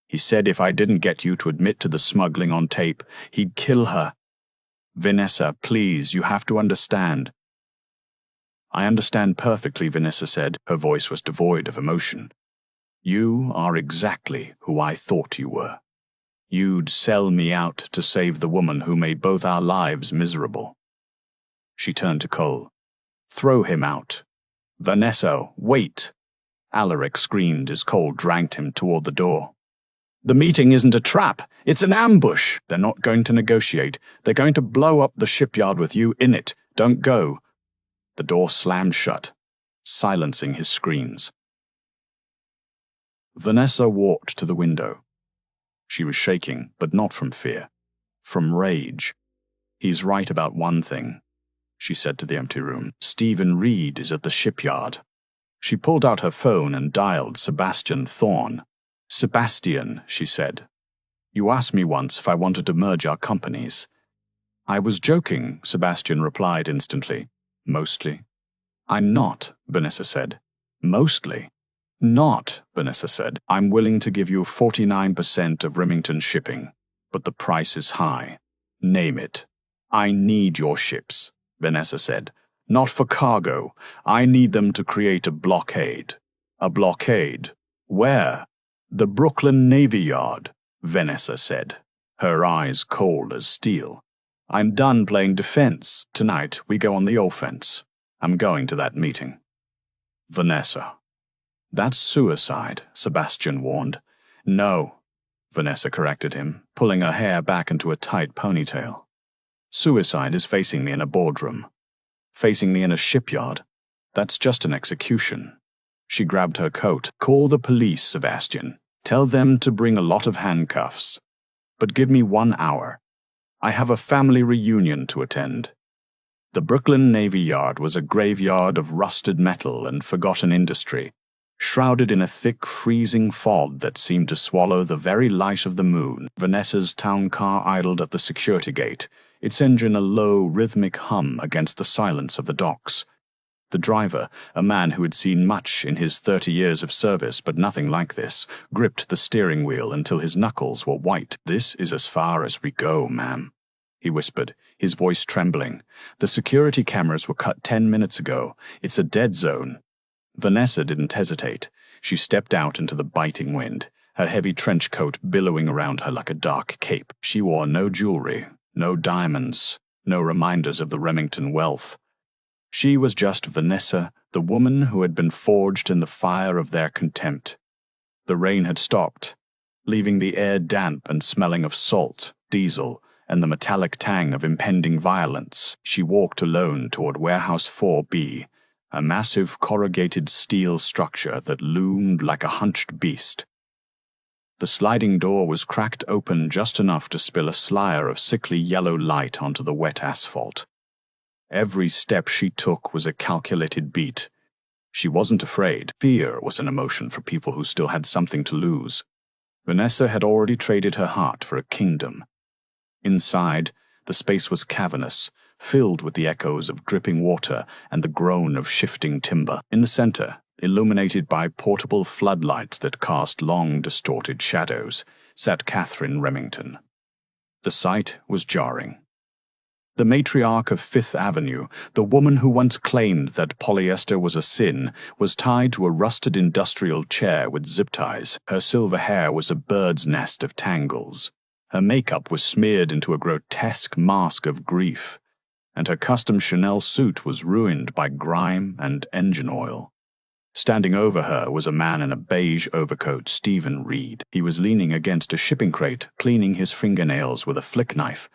He said if I didn't get you to admit to the smuggling on tape, he'd kill her. Vanessa, please, you have to understand." "I understand perfectly," Vanessa said. Her voice was devoid of emotion. "You are exactly who I thought you were. You'd sell me out to save the woman who made both our lives miserable." She turned to Cole. "Throw him out." "Vanessa, wait!" Alaric screamed as Cole dragged him toward the door. "The meeting isn't a trap. It's an ambush. They're not going to negotiate. They're going to blow up the shipyard with you in it. Don't go." The door slammed shut, silencing his screams. Vanessa walked to the window. She was shaking, but not from fear. From rage. "He's right about one thing," she said to the empty room. "Stephen Reed is at the shipyard." She pulled out her phone and dialed Sebastian Thorne. "Sebastian," she said, "you asked me once if I wanted to merge our companies." "I was joking," Sebastian replied instantly. "Mostly." "I'm not," Vanessa said. "Mostly?" "Not," Vanessa said. "I'm willing to give you 49% of Remington shipping, but the price is high. Name it." "I need your ships," Vanessa said. "Not for cargo. I need them to create a blockade." "A blockade? Where?" "The Brooklyn Navy Yard," Vanessa said, her eyes cold as steel. "I'm done playing defense. Tonight we go on the offense. I'm going to that meeting." "Vanessa." "That's suicide," Sebastian warned. "No," Vanessa corrected him, pulling her hair back into a tight ponytail. "Suicide is facing me in a boardroom. Facing me in a shipyard. That's just an execution." She grabbed her coat. "Call the police, Sebastian. Tell them to bring a lot of handcuffs. But give me 1 hour. I have a family reunion to attend." The Brooklyn Navy Yard was a graveyard of rusted metal and forgotten industry, shrouded in a thick, freezing fog that seemed to swallow the very light of the moon. Vanessa's town car idled at the security gate, its engine a low, rhythmic hum against the silence of the docks. The driver, a man who had seen much in his 30 years of service but nothing like this, gripped the steering wheel until his knuckles were white. "This is as far as we go, ma'am," he whispered, his voice trembling. "The security cameras were cut 10 minutes ago. It's a dead zone." Vanessa didn't hesitate. She stepped out into the biting wind, her heavy trench coat billowing around her like a dark cape. She wore no jewelry, no diamonds, no reminders of the Remington wealth. She was just Vanessa, the woman who had been forged in the fire of their contempt. The rain had stopped, leaving the air damp and smelling of salt, diesel, and the metallic tang of impending violence. She walked alone toward Warehouse 4B, a massive corrugated steel structure that loomed like a hunched beast. The sliding door was cracked open just enough to spill a slyer of sickly yellow light onto the wet asphalt. Every step she took was a calculated beat. She wasn't afraid. Fear was an emotion for people who still had something to lose. Vanessa had already traded her heart for a kingdom. Inside, the space was cavernous, filled with the echoes of dripping water and the groan of shifting timber. In the center, illuminated by portable floodlights that cast long, distorted shadows, sat Catherine Remington. The sight was jarring. The matriarch of Fifth Avenue, the woman who once claimed that polyester was a sin, was tied to a rusted industrial chair with zip ties. Her silver hair was a bird's nest of tangles. Her makeup was smeared into a grotesque mask of grief, and her custom Chanel suit was ruined by grime and engine oil. Standing over her was a man in a beige overcoat, Stephen Reed. He was leaning against a shipping crate, cleaning his fingernails with a flick knife.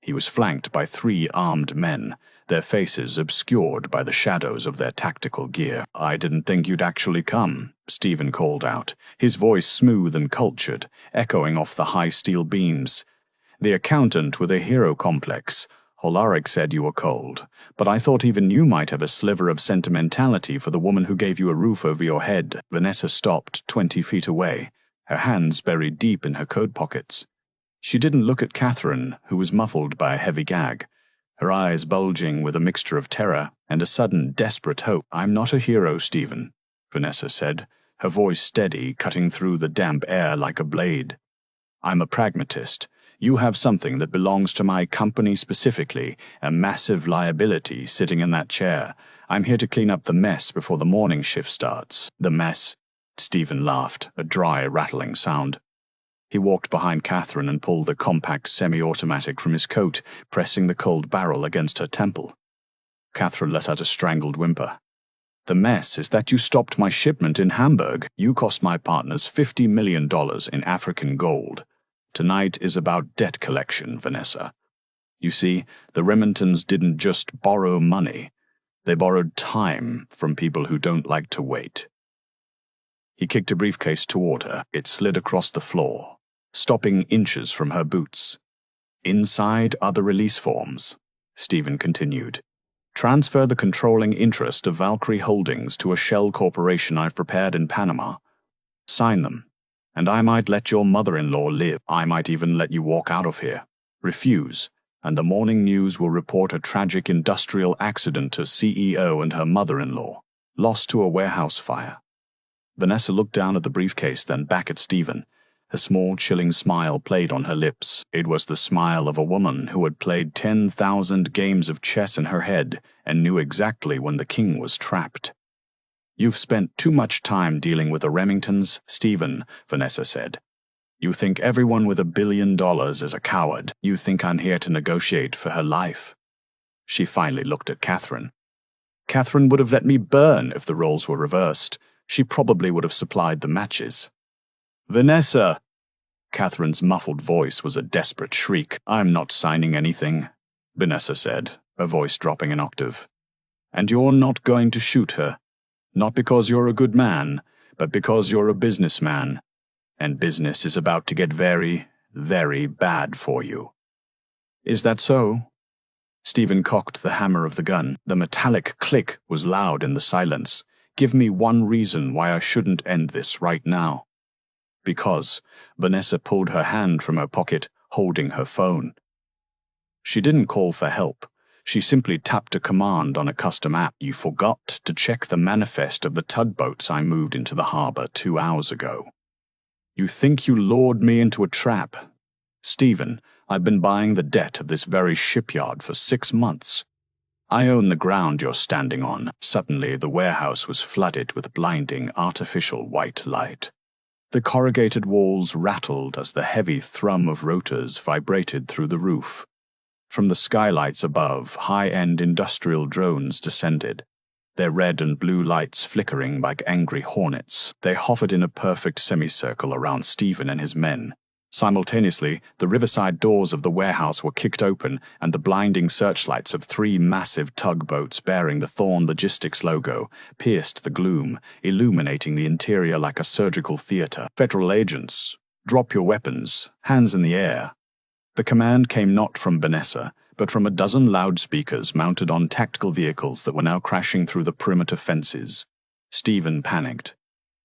He was flanked by 3 armed men, their faces obscured by the shadows of their tactical gear. "I didn't think you'd actually come," Stephen called out, his voice smooth and cultured, echoing off the high steel beams. "The accountant with a hero complex. Holaric said you were cold, but I thought even you might have a sliver of sentimentality for the woman who gave you a roof over your head." Vanessa stopped 20 feet away, her hands buried deep in her coat pockets. She didn't look at Catherine, who was muffled by a heavy gag, her eyes bulging with a mixture of terror and a sudden, desperate hope. "I'm not a hero, Stephen," Vanessa said, her voice steady, cutting through the damp air like a blade. "I'm a pragmatist. You have something that belongs to my company specifically, a massive liability sitting in that chair. I'm here to clean up the mess before the morning shift starts." "The mess?" Stephen laughed, a dry, rattling sound. He walked behind Catherine and pulled the compact semi-automatic from his coat, pressing the cold barrel against her temple. Catherine let out a strangled whimper. "The mess is that you stopped my shipment in Hamburg. You cost my partners $50 million in African gold. Tonight is about debt collection, Vanessa. You see, the Remingtons didn't just borrow money. They borrowed time from people who don't like to wait." He kicked a briefcase toward her. It slid across the floor, stopping inches from her boots. Inside are the release forms, Stephen continued. Transfer the controlling interest of Valkyrie Holdings to a shell corporation I've prepared in Panama. Sign them, and I might let your mother-in-law live. I might even let you walk out of here. Refuse, and the morning news will report a tragic industrial accident to CEO and her mother-in-law, lost to a warehouse fire. Vanessa looked down at the briefcase, then back at Stephen. A small, chilling smile played on her lips. It was the smile of a woman who had played 10,000 games of chess in her head and knew exactly when the king was trapped. You've spent too much time dealing with the Remingtons, Stephen, Vanessa said. You think everyone with $1 billion is a coward. You think I'm here to negotiate for her life. She finally looked at Catherine. Catherine would have let me burn if the roles were reversed. She probably would have supplied the matches. Vanessa! Catherine's muffled voice was a desperate shriek. I'm not signing anything, Vanessa said, her voice dropping an octave. And you're not going to shoot her. Not because you're a good man, but because you're a businessman. And business is about to get very, very bad for you. Is that so? Stephen cocked the hammer of the gun. The metallic click was loud in the silence. Give me one reason why I shouldn't end this right now. Because Vanessa pulled her hand from her pocket, holding her phone. She didn't call for help. She simply tapped a command on a custom app. You forgot to check the manifest of the tugboats I moved into the harbor 2 hours ago. You think you lured me into a trap? Stephen, I've been buying the debt of this very shipyard for 6 months. I own the ground you're standing on. Suddenly, the warehouse was flooded with blinding, artificial white light. The corrugated walls rattled as the heavy thrum of rotors vibrated through the roof. From the skylights above, high-end industrial drones descended, their red and blue lights flickering like angry hornets. They hovered in a perfect semicircle around Stephen and his men. Simultaneously, the riverside doors of the warehouse were kicked open, and the blinding searchlights of 3 massive tugboats bearing the Thorn Logistics logo pierced the gloom, illuminating the interior like a surgical theater. Federal agents, drop your weapons, hands in the air. The command came not from Vanessa, but from a dozen loudspeakers mounted on tactical vehicles that were now crashing through the perimeter fences. Stephen panicked.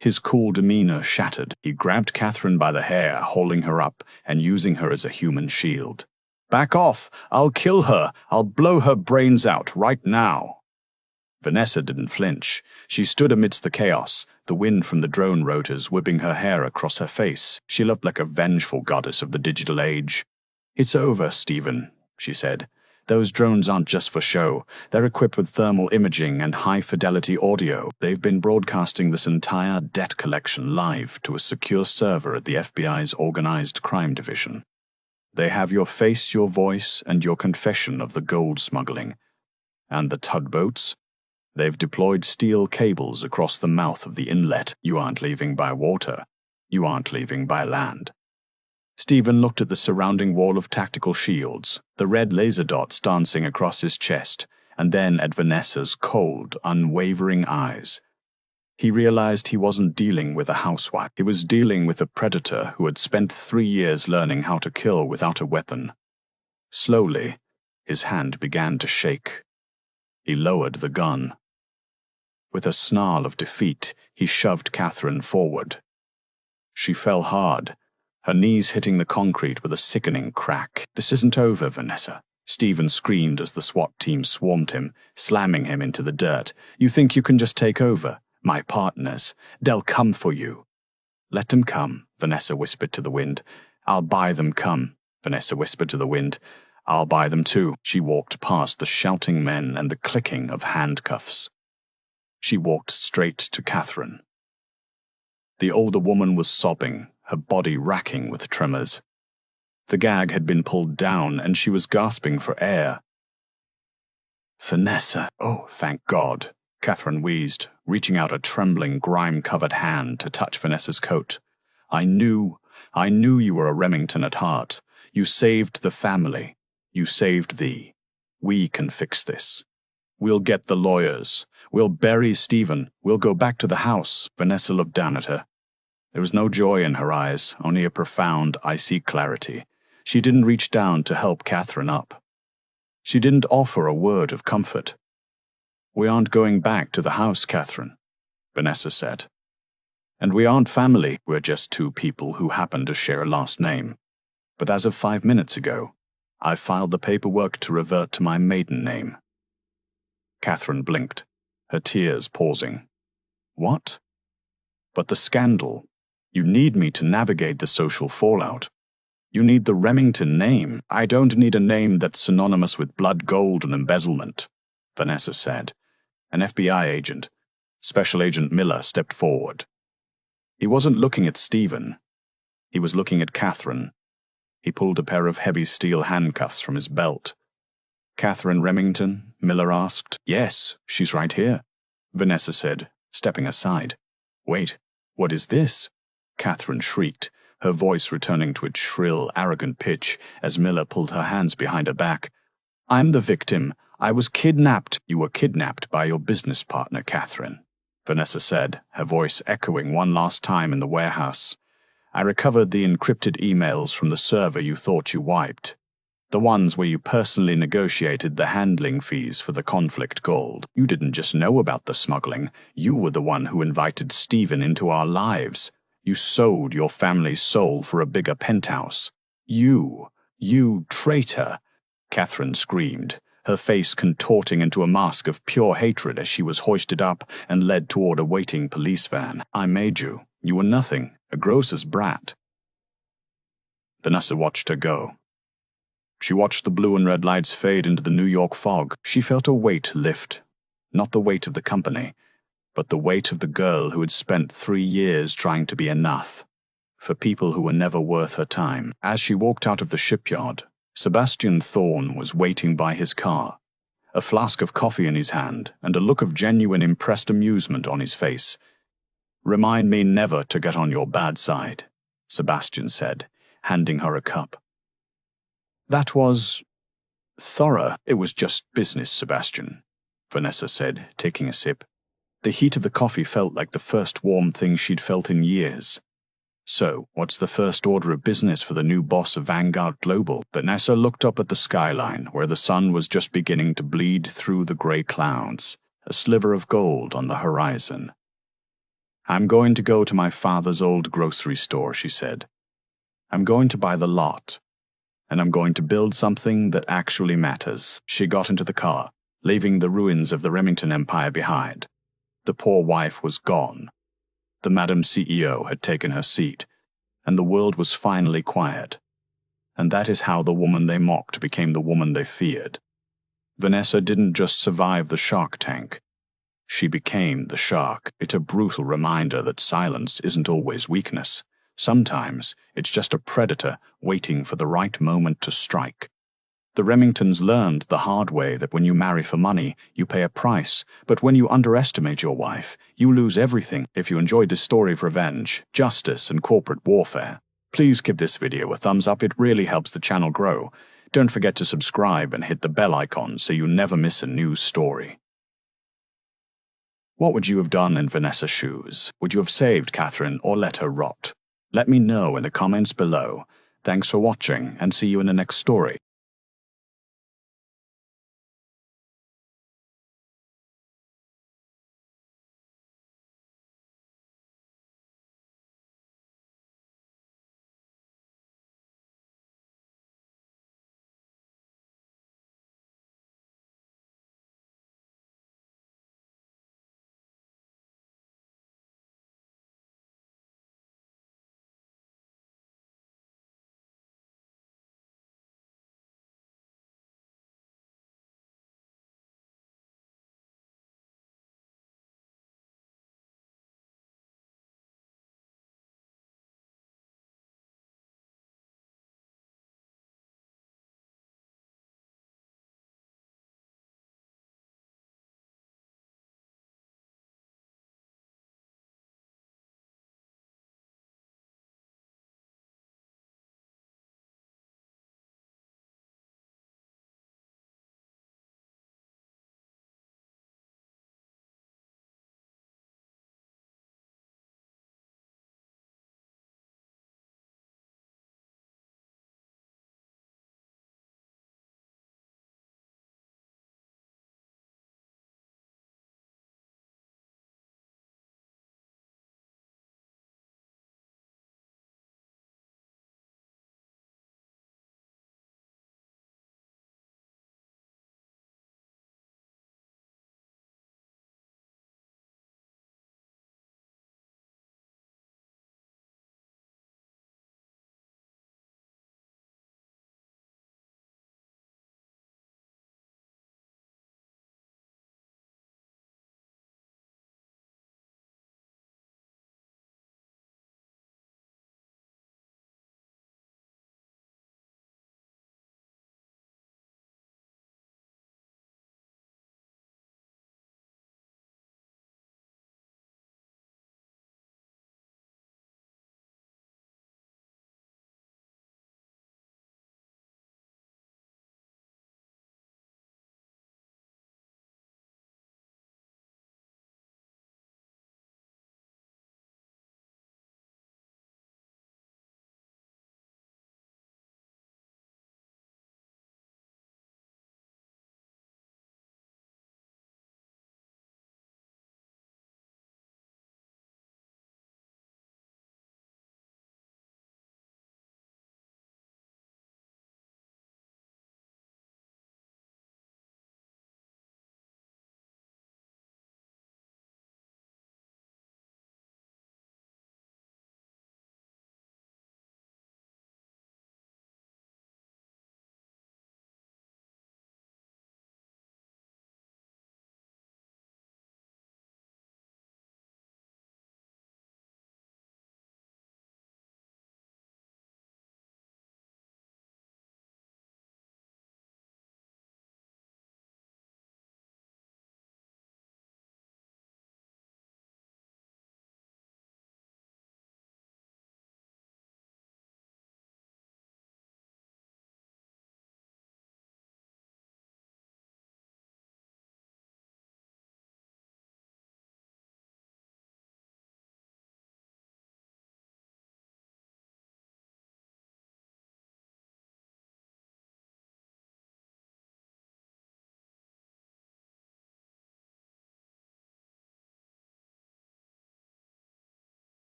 His cool demeanor shattered. He grabbed Catherine by the hair, holding her up and using her as a human shield. Back off! I'll kill her! I'll blow her brains out right now! Vanessa didn't flinch. She stood amidst the chaos, the wind from the drone rotors whipping her hair across her face. She looked like a vengeful goddess of the digital age. It's over, Stephen, she said. Those drones aren't just for show. They're equipped with thermal imaging and high-fidelity audio. They've been broadcasting this entire debt collection live to a secure server at the FBI's Organized Crime Division. They have your face, your voice, and your confession of the gold smuggling. And the tugboats? They've deployed steel cables across the mouth of the inlet. You aren't leaving by water. You aren't leaving by land. Stephen looked at the surrounding wall of tactical shields, the red laser dots dancing across his chest, and then at Vanessa's cold, unwavering eyes. He realized he wasn't dealing with a housewife. He was dealing with a predator who had spent 3 years learning how to kill without a weapon. Slowly, his hand began to shake. He lowered the gun. With a snarl of defeat, he shoved Catherine forward. She fell hard, her knees hitting the concrete with a sickening crack. This isn't over, Vanessa. Stephen screamed as the SWAT team swarmed him, slamming him into the dirt. You think you can just take over? My partners. They'll come for you. Let them come, Vanessa whispered to the wind. I'll buy them come, Vanessa whispered to the wind. I'll buy them too. She walked past the shouting men and the clicking of handcuffs. She walked straight to Catherine. The older woman was sobbing, her body racking with tremors. The gag had been pulled down, and she was gasping for air. Vanessa, oh, thank God, Catherine wheezed, reaching out a trembling, grime-covered hand to touch Vanessa's coat. I knew you were a Remington at heart. You saved the family. You saved thee. We can fix this. We'll get the lawyers. We'll bury Stephen. We'll go back to the house. Vanessa looked down at her. There was no joy in her eyes, only a profound, icy clarity. She didn't reach down to help Catherine up. She didn't offer a word of comfort. We aren't going back to the house, Catherine, Vanessa said. And we aren't family, we're just two people who happen to share a last name. But as of 5 minutes ago, I filed the paperwork to revert to my maiden name. Catherine blinked, her tears pausing. What? But the scandal. You need me to navigate the social fallout. You need the Remington name. I don't need a name that's synonymous with blood, gold, and embezzlement, Vanessa said. An FBI agent, Special Agent Miller, stepped forward. He wasn't looking at Stephen. He was looking at Catherine. He pulled a pair of heavy steel handcuffs from his belt. Catherine Remington? Miller asked. Yes, she's right here, Vanessa said, stepping aside. Wait, what is this? Catherine shrieked, her voice returning to its shrill, arrogant pitch as Miller pulled her hands behind her back. I'm the victim. I was kidnapped. You were kidnapped by your business partner, Catherine, Vanessa said, her voice echoing one last time in the warehouse. I recovered the encrypted emails from the server you thought you wiped. The ones where you personally negotiated the handling fees for the conflict gold. You didn't just know about the smuggling. You were the one who invited Stephen into our lives. You sold your family's soul for a bigger penthouse. You traitor, Catherine screamed, her face contorting into a mask of pure hatred as she was hoisted up and led toward a waiting police van. I made you. You were nothing, a grocer's brat. Vanessa watched her go. She watched the blue and red lights fade into the New York fog. She felt a weight lift. Not the weight of the company, but the weight of the girl who had spent 3 years trying to be enough for people who were never worth her time. As she walked out of the shipyard, Sebastian Thorne was waiting by his car, a flask of coffee in his hand and a look of genuine impressed amusement on his face. Remind me never to get on your bad side, Sebastian said, handing her a cup. That was thorough. It was just business, Sebastian, Vanessa said, taking a sip. The heat of the coffee felt like the first warm thing she'd felt in years. So, what's the first order of business for the new boss of Vanguard Global? Vanessa looked up at the skyline, where the sun was just beginning to bleed through the gray clouds, a sliver of gold on the horizon. I'm going to go to my father's old grocery store, she said. I'm going to buy the lot. And I'm going to build something that actually matters. She got into the car, leaving the ruins of the Remington Empire behind. The poor wife was gone. The Madam CEO had taken her seat, and the world was finally quiet. And that is how the woman they mocked became the woman they feared. Vanessa didn't just survive the shark tank. She became the shark. It's a brutal reminder that silence isn't always weakness. Sometimes it's just a predator waiting for the right moment to strike. The Remingtons learned the hard way that when you marry for money, you pay a price, but when you underestimate your wife, you lose everything. If you enjoyed this story of revenge, justice, and corporate warfare, please give this video a thumbs up. It really helps the channel grow. Don't forget to subscribe and hit the bell icon so you never miss a new story. What would you have done in Vanessa's shoes? Would you have saved Catherine or let her rot? Let me know in the comments below. Thanks for watching and see you in the next story.